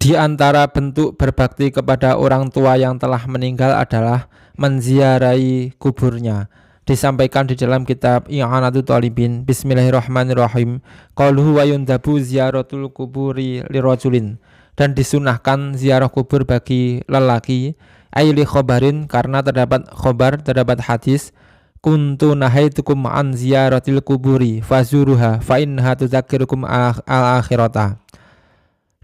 Di antara bentuk berbakti kepada orang tua yang telah meninggal adalah menziarahi kuburnya. Disampaikan di dalam kitab I'anatul Talibin. Bismillahirrahmanirrahim. Qaluhu wa yundabu ziyaratul kuburi lirajulin. Dan disunahkan ziarah kubur bagi lelaki. Aili khobarin, karena terdapat khobar, terdapat hadis. Kuntu nahaitukum an ziyaratil kuburi fazuruha fa innaha tudzakirukum al-akhirata.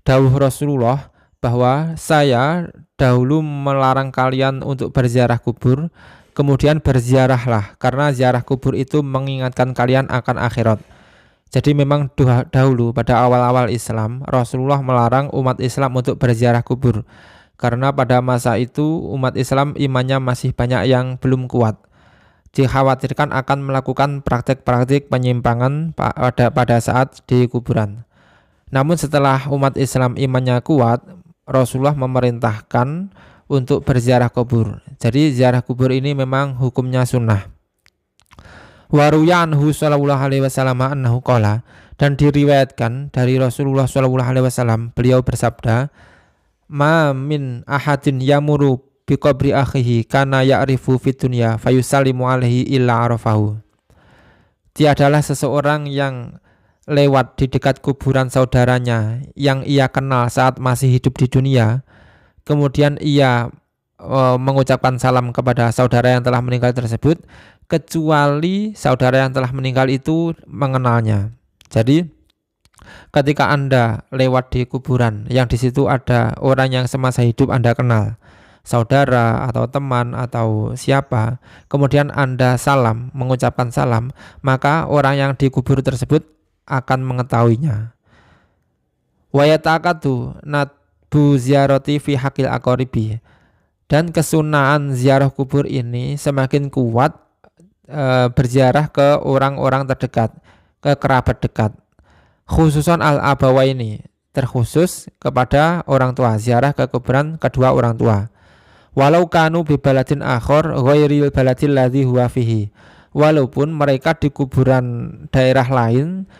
Dawuh Rasulullah bahwa saya dahulu melarang kalian untuk berziarah kubur, kemudian berziarahlah, karena ziarah kubur itu mengingatkan kalian akan akhirat. Jadi memang dahulu pada awal-awal Islam, Rasulullah melarang umat Islam untuk berziarah kubur, karena pada masa itu umat Islam imannya masih banyak yang belum kuat. Dikhawatirkan akan melakukan praktek-praktek penyimpangan pada saat di kuburan. Namun setelah umat Islam imannya kuat, Rasulullah memerintahkan untuk berziarah kubur. Jadi ziarah kubur ini memang hukumnya sunnah. Waruya anhu sallallahu alaihi wasallam annahu qala, dan diriwayatkan dari Rasulullah sallallahu alaihi wasallam, beliau bersabda, ma min ahadin yamuru bi qabri akhihi kana ya'rifu fid dunya fayusallimu alaihi illa arafahu. Tiadalah seseorang yang lewat di dekat kuburan saudaranya yang ia kenal saat masih hidup di dunia, kemudian ia mengucapkan salam kepada saudara yang telah meninggal tersebut, kecuali saudara yang telah meninggal itu mengenalnya. Jadi ketika Anda lewat di kuburan yang di situ ada orang yang semasa hidup Anda kenal, saudara atau teman atau siapa, kemudian Anda salam, mengucapkan salam, maka orang yang dikubur tersebut akan mengetahuinya. Wa yataqatu natbu ziyarati fi haqqil aqaribi, dan kesunahan ziarah kubur ini semakin kuat berziarah ke orang-orang terdekat, ke kerabat dekat. Khususan al-abawaini, terkhusus kepada orang tua, ziarah ke kuburan kedua orang tua. Walau kanu bi baladin akhar ghairil baladil ladzi huwa fihi, walaupun mereka di kuburan daerah lain,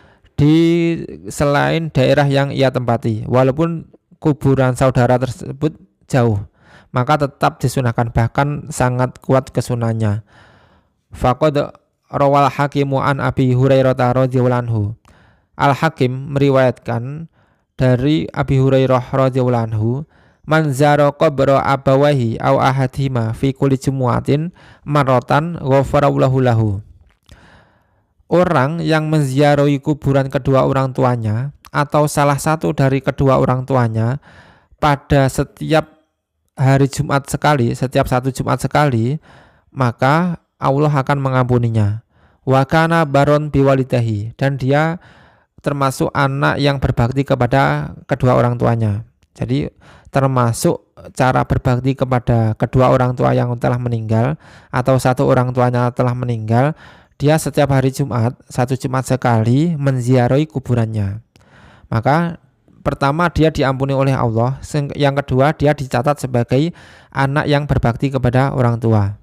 di selain daerah yang ia tempati, walaupun kuburan saudara tersebut jauh, maka tetap disunahkan, bahkan sangat kuat kesunahnya. Faqad rawal hakimu an Abi Hurairah radhiyallahu anhu. Al-Hakim meriwayatkan dari Abi Hurairah radhiyallahu anhu, man zara qabra abawahi aw ahadhima fi kulli jumu'atin marratan ghafarallahu lahu. Orang yang menziarahi kuburan kedua orang tuanya atau salah satu dari kedua orang tuanya pada setiap hari Jumat sekali, setiap satu Jumat sekali, maka Allah akan mengampuninya. Wa kana baron biwalidahi, dan dia termasuk anak yang berbakti kepada kedua orang tuanya. Jadi termasuk cara berbakti kepada kedua orang tua yang telah meninggal atau satu orang tuanya telah meninggal, dia setiap hari Jumat, satu Jumat sekali menziarahi kuburannya. Maka pertama dia diampuni oleh Allah, yang kedua dia dicatat sebagai anak yang berbakti kepada orang tua.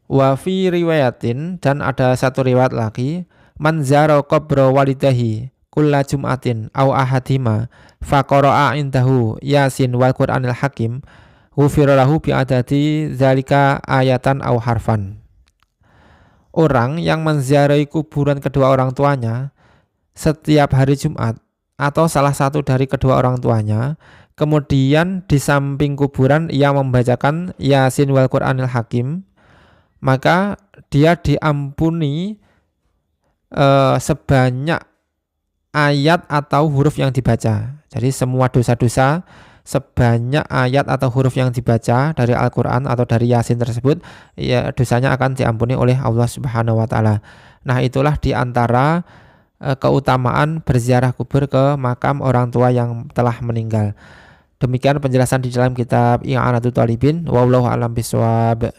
Wa fi riwayatin, dan ada satu riwayat lagi, man zara qabra walidahi kulla jum'atin aw ahadima faqara'a indahu yasin wal qur'anil hakim ghufira lahu bi adadi zalika ayatan aw harfan. Orang yang menziarahi kuburan kedua orang tuanya setiap hari Jumat atau salah satu dari kedua orang tuanya, kemudian di samping kuburan ia membacakan Yasin wal Qur'anil Hakim, maka dia diampuni sebanyak ayat atau huruf yang dibaca. Jadi semua dosa-dosa sebanyak ayat atau huruf yang dibaca dari Al-Quran atau dari Yasin tersebut, ya dosanya akan diampuni oleh Allah Subhanahu wa Ta'ala. Nah, itulah diantara keutamaan berziarah kubur ke makam orang tua yang telah meninggal. Demikian penjelasan di dalam kitab I'anatul Talibin. Wallahu a'lam bishawab.